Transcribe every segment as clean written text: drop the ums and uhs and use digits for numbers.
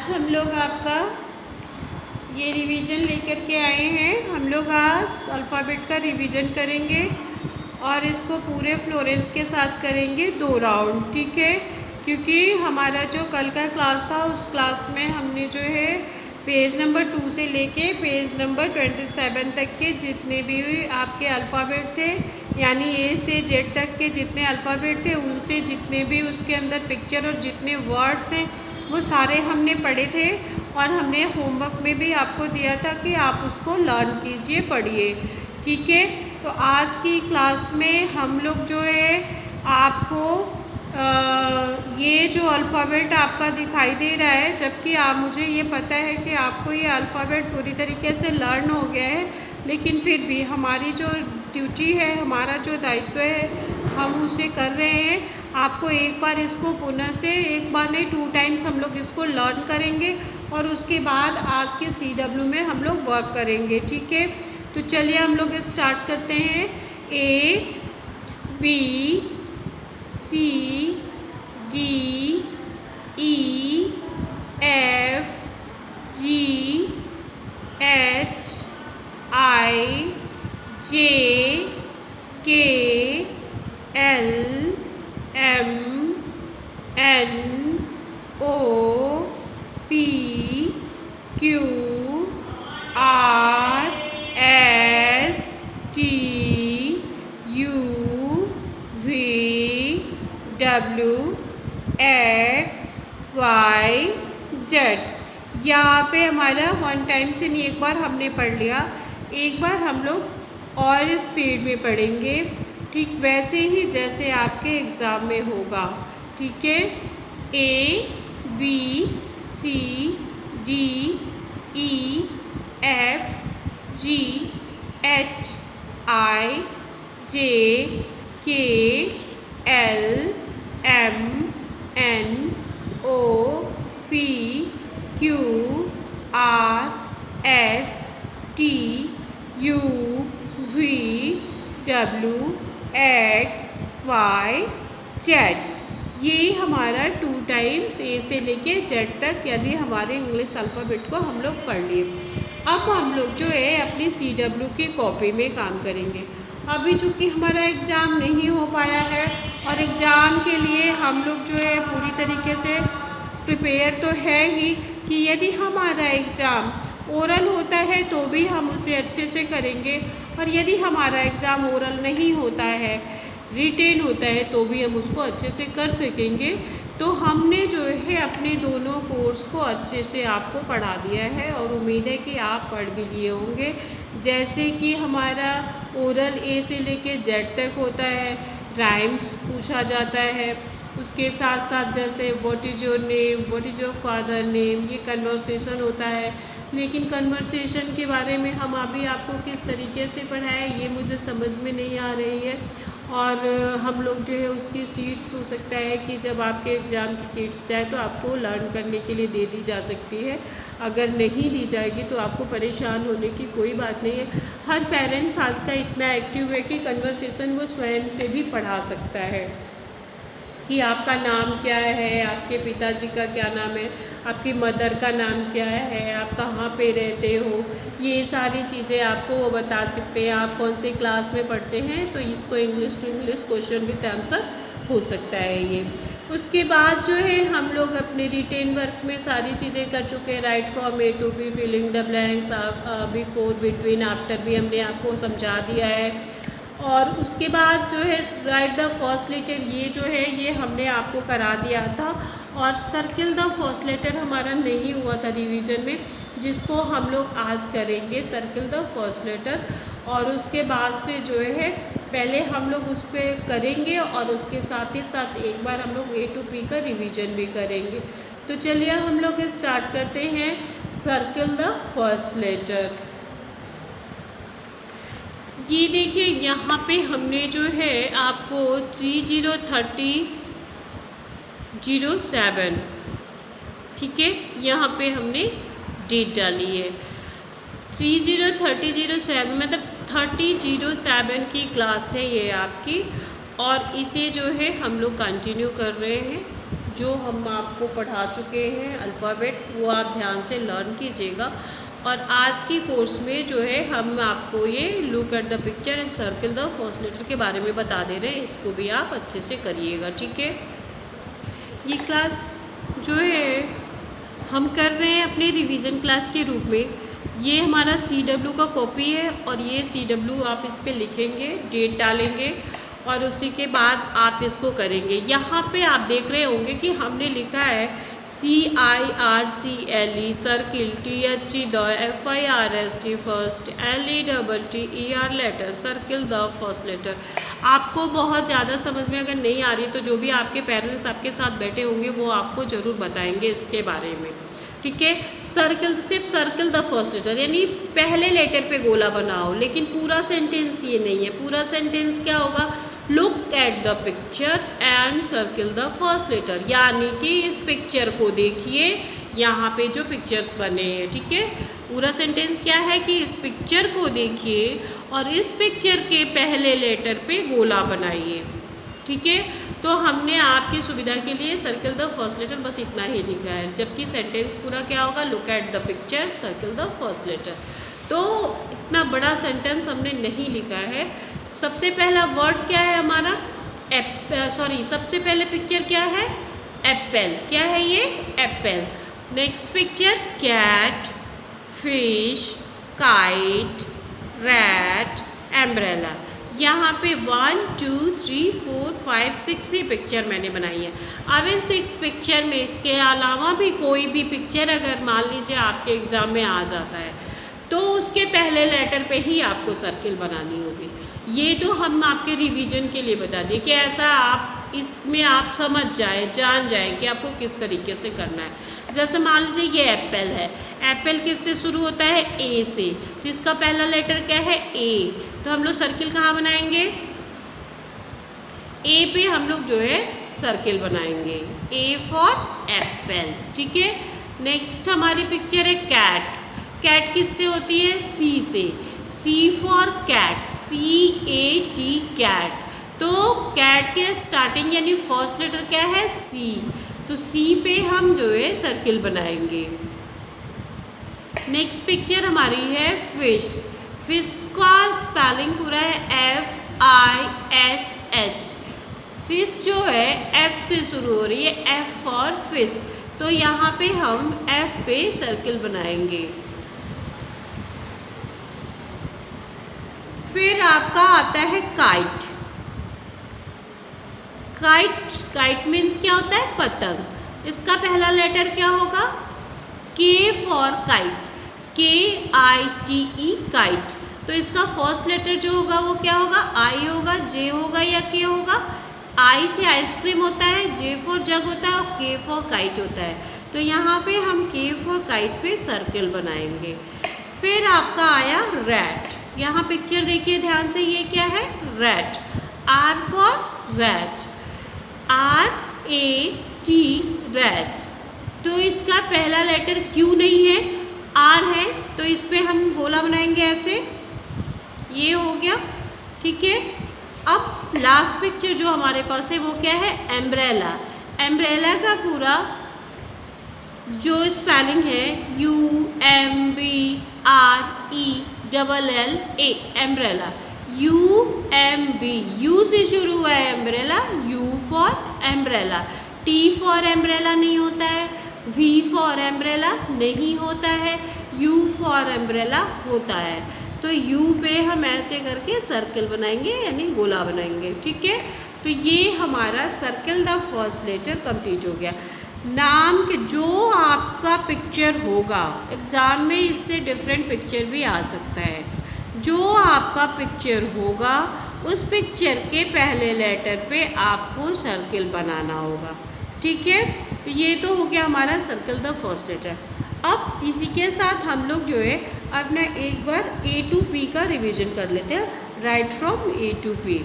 आज हम लोग आपका ये रिवीजन लेकर के आए हैं। हम लोग आज अल्फ़ाबेट का रिवीजन करेंगे और इसको पूरे फ्लोरेंस के साथ करेंगे 2 राउंड, ठीक है। क्योंकि हमारा जो कल का क्लास था उस क्लास में हमने जो है पेज नंबर 2 से लेके पेज नंबर 27 तक के जितने भी आपके अल्फ़ाबेट थे, यानी ए से जेड तक के जितने अल्फ़ाबेट थे उनसे जितने भी उसके अंदर पिक्चर और जितने वर्ड्स हैं वो सारे हमने पढ़े थे। और हमने होमवर्क में भी आपको दिया था कि आप उसको लर्न कीजिए, पढ़िए, ठीक है। तो आज की क्लास में हम लोग जो है आपको ये जो अल्फ़ाबेट आपका दिखाई दे रहा है, जबकि मुझे ये पता है कि आपको ये अल्फ़ाबेट पूरी तरीके से लर्न हो गया है, लेकिन फिर भी हमारी जो ड्यूटी है, हमारा जो दायित्व है, हम उसे कर रहे हैं। आपको एक बार इसको पुनः से, एक बार नहीं 2 टाइम्स हम लोग इसको लर्न करेंगे और उसके बाद आज के CW में हम लोग वर्क करेंगे, ठीक है। तो चलिए हम लोग स्टार्ट करते हैं। ABCDEFGHIJKLMNOPQRSTUVW यहाँ पे हमारा 1 टाइम से नहीं, एक बार हमने पढ़ लिया, एक बार हम लोग और स्पीड में पढ़ेंगे, ठीक वैसे ही जैसे आपके एग्ज़ाम में होगा, ठीक है। ABCDEFGHIJKLMNOPQRSTUVW ये हमारा 2 टाइम्स ए से लेके जेड तक, यानी हमारे इंग्लिश अल्फ़ाबेट को हम लोग पढ़ लिए। अब हम लोग जो है अपनी CW की कॉपी में काम करेंगे। अभी चूँकि हमारा एग्ज़ाम नहीं हो पाया है और एग्ज़ाम के लिए हम लोग जो है पूरी तरीके से प्रिपेयर तो है ही कि यदि हमारा एग्ज़ाम ओरल होता है तो भी हम उसे अच्छे से करेंगे, और यदि हमारा एग्ज़ाम ओरल नहीं होता है, रिटेन होता है, तो भी हम उसको अच्छे से कर सकेंगे। तो हमने जो है अपने दोनों कोर्स को अच्छे से आपको पढ़ा दिया है और उम्मीद है कि आप पढ़ भी लिए होंगे। जैसे कि हमारा ओरल ए से लेके जेड तक होता है, राइम्स पूछा जाता है, उसके साथ साथ जैसे what is your name, what is your father name, ये कन्वर्सेशन होता है। लेकिन कन्वर्सेशन के बारे में हम अभी आपको किस तरीके से पढ़ाएं ये मुझे समझ में नहीं आ रही है, और हम लोग जो है उसकी शीट्स हो सकता है कि जब आपके एग्ज़ाम की किट्स जाए तो आपको लर्न करने के लिए दे दी जा सकती है। अगर नहीं दी जाएगी तो आपको परेशान होने की कोई बात नहीं है। हर पेरेंट्स आज का इतना एक्टिव है कि कन्वर्सेशन वो स्वयं से भी पढ़ा सकता है कि आपका नाम क्या है, आपके पिताजी का क्या नाम है, आपकी मदर का नाम क्या है, आप कहाँ पे रहते हो, ये सारी चीज़ें आपको वो बता सकते हैं। आप कौन से क्लास में पढ़ते हैं, तो इसको English to English question with answer हो सकता है ये। उसके बाद जो है हम लोग अपने रिटेन वर्क में सारी चीज़ें कर चुके हैं। Write from A to B, filling the blanks, before, between, after भी हमने आपको समझा दिया है। और उसके बाद जो है राइट द फर्स्ट लेटर, ये जो है ये हमने आपको करा दिया था। और सर्किल द फर्स्ट लेटर हमारा नहीं हुआ था रिवीजन में, जिसको हम लोग आज करेंगे, सर्किल द फर्स्ट लेटर। और उसके बाद से जो है पहले हम लोग उस पर करेंगे और उसके साथ ही साथ एक बार हम लोग A to P का रिवीजन भी करेंगे। तो चलिए हम लोग स्टार्ट करते हैं सर्किल द फर्स्ट लेटर। ये देखिए यहाँ पे हमने जो है आपको 303007, ठीक है, यहाँ पे हमने डेट डाली है 303007, मतलब 3007 की क्लास है ये आपकी, और इसे जो है हम लोग कंटिन्यू कर रहे हैं जो हम आपको पढ़ा चुके हैं अल्फ़ाबेट, वो आप ध्यान से लर्न कीजिएगा। और आज की कोर्स में जो है हम आपको ये look at the picture and circle the first letter के बारे में बता दे रहे हैं, इसको भी आप अच्छे से करिएगा, ठीक है। ये क्लास जो है हम कर रहे हैं अपने रिवीजन क्लास के रूप में। ये हमारा CW का कॉपी है और ये CW आप इस पर लिखेंगे, डेट डालेंगे और उसी के बाद आप इसको करेंगे। यहाँ पे आप देख रहे होंगे कि हमने लिखा है CIRCLE circle, THE the, FIRST first, LETTER letter, circle the first letter. आपको बहुत ज़्यादा समझ में अगर नहीं आ रही तो जो भी आपके पेरेंट्स आपके साथ बैठे होंगे वो आपको ज़रूर बताएंगे इसके बारे में, ठीक है। सर्किल, सिर्फ सर्किल द फर्स्ट लेटर यानी पहले लेटर पे गोला बनाओ, लेकिन पूरा सेंटेंस ये नहीं है। पूरा सेंटेंस क्या होगा, look at the picture and circle the first letter, यानी कि इस पिक्चर को देखिए, यहाँ पे जो पिक्चर्स बने हैं, ठीक है। पूरा सेंटेंस क्या है कि इस पिक्चर को देखिए और इस पिक्चर के पहले लेटर पे गोला बनाइए, ठीक है। तो हमने आपकी सुविधा के लिए सर्किल द फर्स्ट लेटर बस इतना ही लिखा है, जबकि सेंटेंस पूरा क्या होगा, look at the picture, circle the first letter. तो इतना बड़ा सेंटेंस हमने नहीं लिखा है। सबसे पहला वर्ड क्या है हमारा, सबसे पहले पिक्चर क्या है, एप्पल। क्या है ये, apple. Next picture cat, fish, kite, rat, umbrella. यहाँ पे 1 2 3 4 5 6 ही पिक्चर मैंने बनाई है। अब इन 6 पिक्चर में के अलावा भी कोई भी पिक्चर अगर मान लीजिए आपके एग्ज़ाम में आ जाता है तो उसके पहले लेटर पे ही आपको सर्किल बनानी होगी। ये तो हम आपके रिवीजन के लिए बता दें कि ऐसा आप इसमें आप समझ जाएं, जान जाएं कि आपको किस तरीके से करना है। जैसे मान लीजिए ये एप्पल है, एप्पल किससे शुरू होता है, ए से, तो इसका पहला लेटर क्या है, ए। तो हम लोग सर्किल कहाँ बनाएंगे, ए पे हम लोग जो है सर्किल बनाएंगे, ए फॉर एप्पल, ठीक है। नेक्स्ट हमारी पिक्चर है कैट। कैट किससे होती है, सी से, सी फॉर कैट, CAT कैट। तो कैट के स्टार्टिंग यानी फर्स्ट लेटर क्या है, सी, तो सी पे हम जो है सर्किल बनाएंगे। नेक्स्ट पिक्चर हमारी है फिश। फिश का स्पेलिंग पूरा है FISH। फिश जो है F से शुरू हो रही है, F फॉर फिश, तो यहाँ पे हम F पे सर्किल बनाएंगे। फिर आपका आता है काइट। काइट मीन्स क्या होता है, पतंग। इसका पहला लेटर क्या होगा, K for kite, KITE kite. तो इसका फर्स्ट लेटर जो होगा वो क्या होगा, I होगा, J होगा या K होगा। I से आइसक्रीम होता है, J फॉर जग होता है और K फॉर काइट होता है। तो यहाँ पे हम K फॉर काइट पे सर्किल बनाएंगे। फिर आपका आया रैट। यहाँ पिक्चर देखिए ध्यान से, ये क्या है, rat, R for rat, RAT rat. तो इसका पहला लेटर Q नहीं है, R है, तो इस पे हम गोला बनाएंगे ऐसे, ये हो गया, ठीक है। अब लास्ट पिक्चर जो हमारे पास है वो क्या है, एम्ब्रेला। एम्ब्रेला का पूरा जो स्पेलिंग है UMBRELLA, एम्ब्रेला, UMB, U से शुरू हुआ है umbrella, U for umbrella. T for umbrella नहीं होता है, V फॉर एम्ब्रेला नहीं होता है, U फॉर एम्ब्रेला होता है। तो U पे हम ऐसे करके सर्किल बनाएंगे यानी गोला बनाएंगे, ठीक है। तो ये हमारा circle the first letter complete हो गया। नाम के जो आपका पिक्चर होगा एग्ज़ाम में, इससे डिफरेंट पिक्चर भी आ सकता है। जो आपका पिक्चर होगा उस पिक्चर के पहले लेटर पे आपको सर्किल बनाना होगा, ठीक है। तो ये तो हो गया हमारा सर्किल द फर्स्ट लेटर। अब इसी के साथ हम लोग जो है अपना एक बार A to P का रिवीजन कर लेते हैं, write from A to P।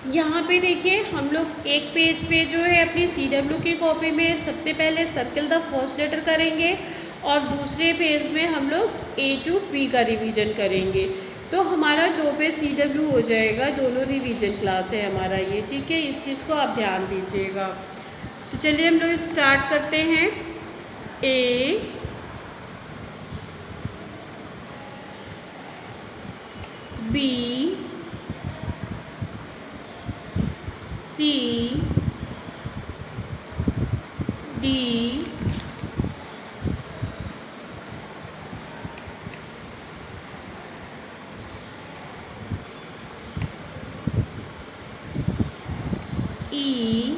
यहाँ पे देखिए हम लोग एक पेज पे जो है अपनी CW की कॉपी में सबसे पहले सर्किल द फर्स्ट लेटर करेंगे और दूसरे पेज में हम लोग A to P का रिवीजन करेंगे। तो हमारा 2 पे CW हो जाएगा, दोनों रिवीजन क्लास है हमारा ये, ठीक है। इस चीज़ को आप ध्यान दीजिएगा। तो चलिए हम लोग स्टार्ट करते हैं। A B C D E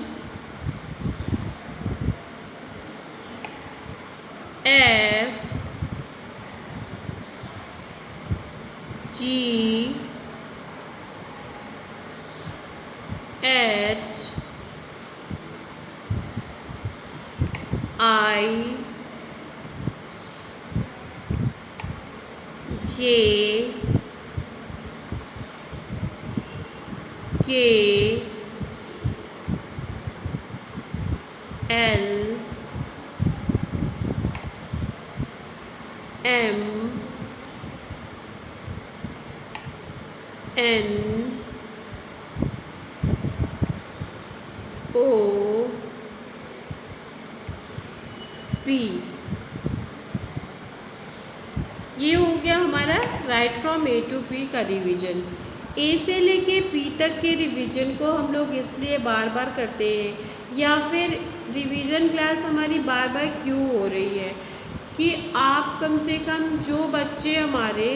F G H I J K L M N O P। ये हो गया हमारा write from A to P का रिवीजन। A से लेके P तक के रिवीजन को हम लोग इसलिए बार बार करते हैं, या फिर रिवीजन क्लास हमारी बार बार क्यों हो रही है, कि आप कम से कम जो बच्चे हमारे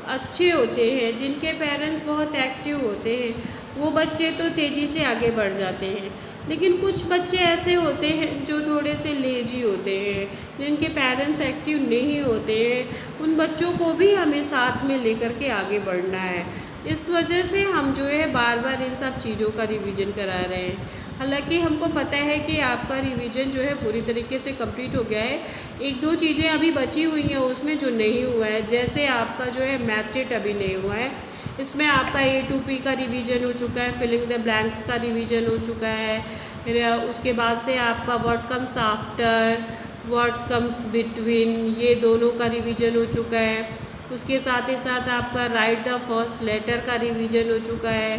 अच्छे होते हैं, जिनके पेरेंट्स बहुत एक्टिव होते हैं, वो बच्चे तो तेज़ी से आगे बढ़ जाते हैं। लेकिन कुछ बच्चे ऐसे होते हैं जो थोड़े से लेजी होते हैं, जिनके पेरेंट्स एक्टिव नहीं होते हैं, उन बच्चों को भी हमें साथ में लेकर के आगे बढ़ना है। इस वजह से हम जो है बार बार इन सब चीज़ों का रिवीजन करा रहे हैं। हालांकि हमको पता है कि आपका रिवीजन जो है पूरी तरीके से कंप्लीट हो गया है। 1-2 चीज़ें अभी बची हुई हैं उसमें जो नहीं हुआ है, जैसे आपका जो है मैथ चिट अभी नहीं हुआ है। इसमें आपका A to P का रिवीजन हो चुका है, फिलिंग द ब्लैंक्स का रिवीजन हो चुका है, फिर उसके बाद से आपका what comes after, what comes between, ये दोनों का रिवीजन हो चुका है। उसके साथ ही साथ आपका राइट द फर्स्ट लेटर का रिवीजन हो चुका है,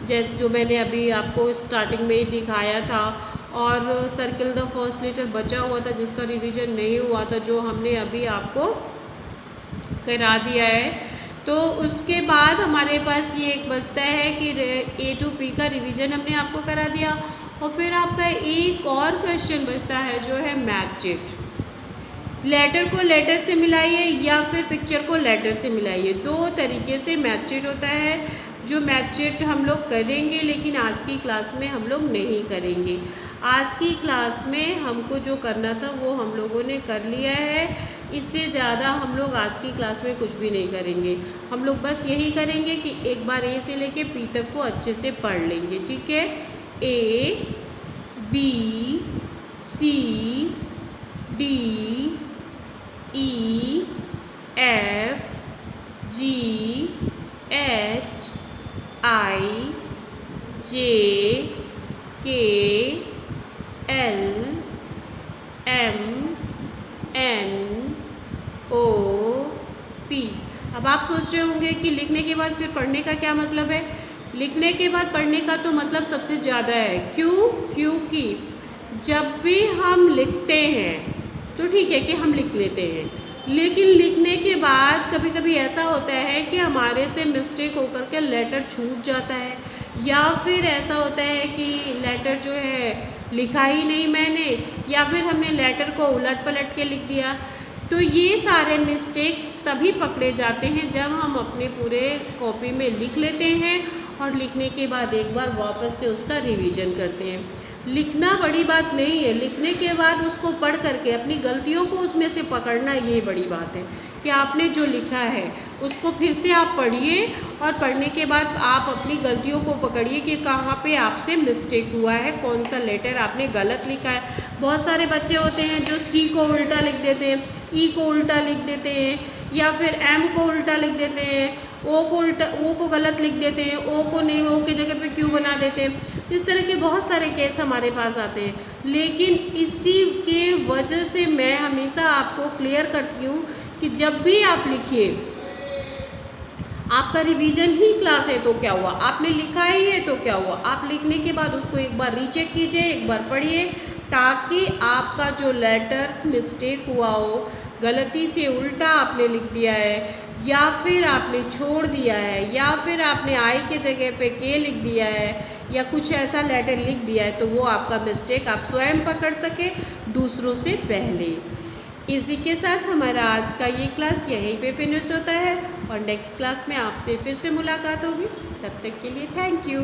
जैसे जो मैंने अभी आपको स्टार्टिंग में ही दिखाया था। और सर्किल द फर्स्ट लेटर बचा हुआ था जिसका रिवीजन नहीं हुआ था, जो हमने अभी आपको करा दिया है। तो उसके बाद हमारे पास ये एक बचता है कि A to P का रिवीजन हमने आपको करा दिया, और फिर आपका एक और क्वेश्चन बचता है जो है मैथ चिट। लेटर को लेटर से मिलाइए या फिर पिक्चर को लेटर से मिलाइए, 2 तरीके से मैथ चिट होता है, जो मैथ चिट हम लोग करेंगे, लेकिन आज की क्लास में हम लोग नहीं करेंगे। आज की क्लास में हमको जो करना था वो हम लोगों ने कर लिया है। इससे ज़्यादा हम लोग आज की क्लास में कुछ भी नहीं करेंगे। हम लोग बस यही करेंगे कि एक बार A से लेके P तक को अच्छे से पढ़ लेंगे, ठीक है। A B C D E F G H I J K L M N O P। अब आप सोच रहे होंगे कि लिखने के बाद फिर पढ़ने का क्या मतलब है। लिखने के बाद पढ़ने का तो मतलब सबसे ज़्यादा है। क्यों? क्योंकि जब भी हम लिखते हैं तो ठीक है कि हम लिख लेते हैं, लेकिन लिखने के बाद कभी कभी ऐसा होता है कि हमारे से मिस्टेक होकर के लेटर छूट जाता है, या फिर ऐसा होता है कि लेटर जो है लिखा ही नहीं मैंने, या फिर हमने लेटर को उलट पलट के लिख दिया। तो ये सारे मिस्टेक्स तभी पकड़े जाते हैं जब हम अपने पूरे कॉपी में लिख लेते हैं और लिखने के बाद एक बार वापस से उसका रिवीजन करते हैं। लिखना बड़ी बात नहीं है, लिखने के बाद उसको पढ़ करके अपनी गलतियों को उसमें से पकड़ना ये बड़ी बात है कि आपने जो लिखा है उसको फिर से आप पढ़िए, और पढ़ने के बाद आप अपनी गलतियों को पकड़िए कि कहाँ पे आपसे मिस्टेक हुआ है, कौन सा लेटर आपने गलत लिखा है। बहुत सारे बच्चे होते हैं जो C को उल्टा लिख देते हैं, E को उल्टा लिख देते हैं, या फिर M को उल्टा लिख देते हैं, O को गलत लिख देते हैं, O को नहीं O की जगह पे Q बना देते हैं। इस तरह के बहुत सारे केस हमारे पास आते हैं, लेकिन इसी के वजह से मैं हमेशा आपको क्लियर करती हूँ कि जब भी आप लिखिए, आपका रिवीजन ही क्लास है तो क्या हुआ, आपने लिखा ही है तो क्या हुआ। आप लिखने के बाद उसको एक बार रीचेक कीजिए, एक बार पढ़िए, ताकि आपका जो लेटर मिस्टेक हुआ हो, गलती से उल्टा आपने लिख दिया है, या फिर आपने छोड़ दिया है, या फिर आपने आई के जगह पे के लिख दिया है, या कुछ ऐसा लेटर लिख दिया है, तो वो आपका मिस्टेक आप स्वयं पकड़ सके दूसरों से पहले। इसी के साथ हमारा आज का ये क्लास यहीं पे फिनिश होता है और नेक्स्ट क्लास में आपसे फिर से मुलाकात होगी। तब तक के लिए थैंक यू।